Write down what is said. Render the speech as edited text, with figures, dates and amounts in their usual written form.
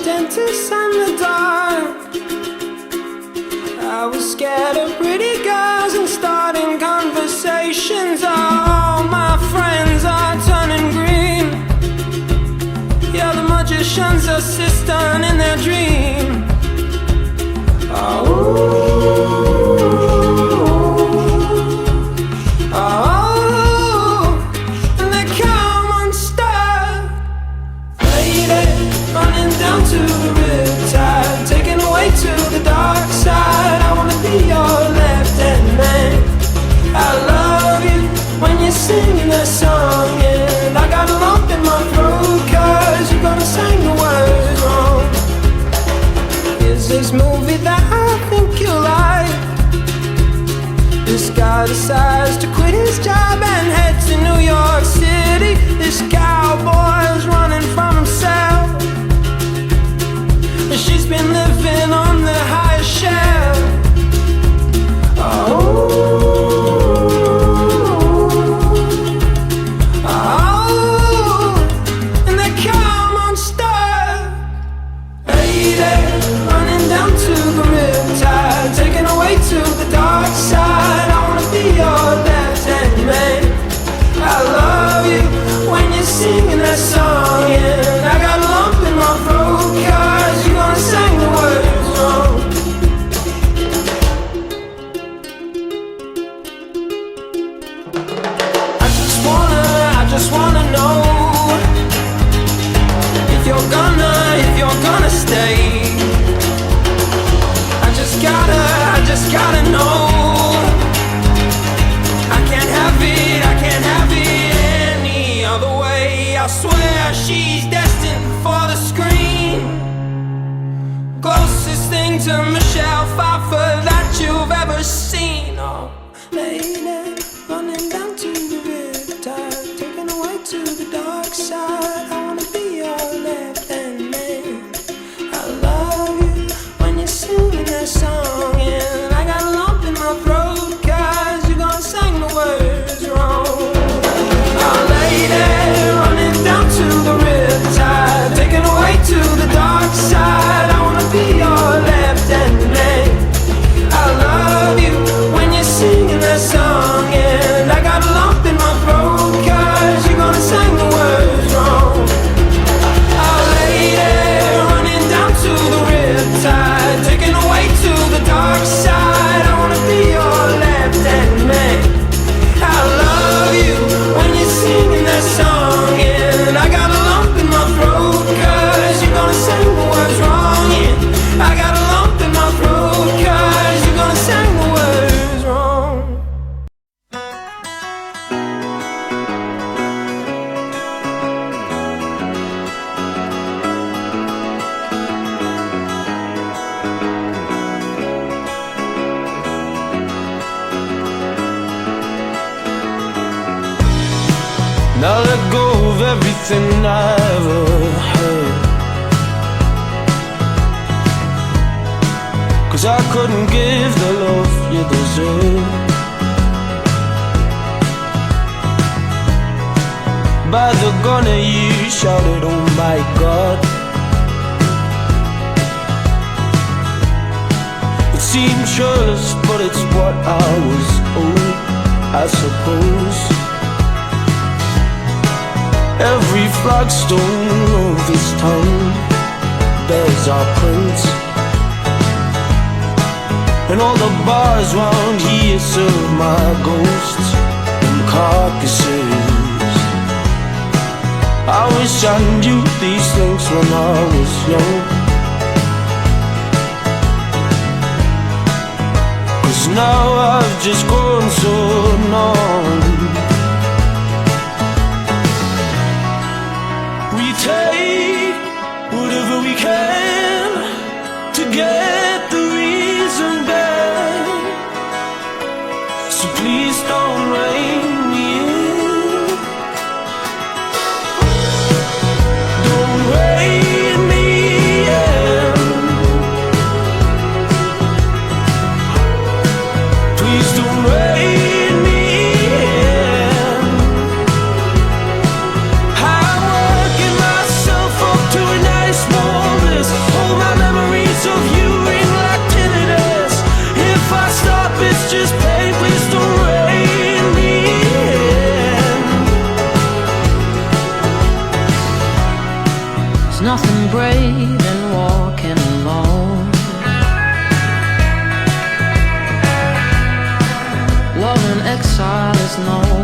dentist and the dark. I was scared of pretty girls and starting conversations. All my friends are turning green. Yeah, the magician's assistant in their dream. And they come unstuck. Lady, running down to the riptide, taken away to the dark side. I wanna be your left-hand man. I love you when you're singing that song, and I got a lump in my throat 'cause you're gonna sing the words wrong. Here's this movie that I think you'll like. This guy decides to quit his job and head to New York City. This cowboy's running from himself, and she's been living on the highest shelf. And they come unstuck. Lady, running down to the riptide, taken away to the dark side. I wanna be your left-hand man. I love you when you're singing that song, and I got a lump in my throat 'cause you're gonna sing the words wrong. I just wanna know if you're gonna stay. I just gotta know. I can't have it any other way. I swear she's destined for the screen. Closest thing to Michelle Pfeiffer that you've ever seen. Oh, lady, running down to the riptide, taken away to the dark side. I wanna be your left-hand man. I love you when you're singing that song, and I got a lump in my throat 'cause you're gonna sing the words wrong. Oh, lady, running down to the riptide, taken away to the dark side. I wanna be your left-hand man. I love you when you're singing that song, and I got a lump in my throat 'cause you're gonna sing the words wrong. Oh, lady, running down to the riptide, taken away to the dark side. I wanna be your left-hand man. I love you when you're singing that song, and I got a lump in my throat 'cause you're gonna sing the words wrong. Yeah, I got a lump in my throat 'cause you're gonna sing the words wrong. Now let go of everything I ever heard, 'cause I couldn't give the love you deserve. By the gunner you shouted, oh my God. It seems shirtless, but it's what I was owed, I suppose. Every flagstone of this town bears our prints, and all the bars round here serve my ghosts and carcasses. I wish I knew these things when I was young, 'cause now I've just grown so numb. We take whatever we can to get the reason back, so please don't rein me in. Don't rein me in. Please don't rein me in. snow.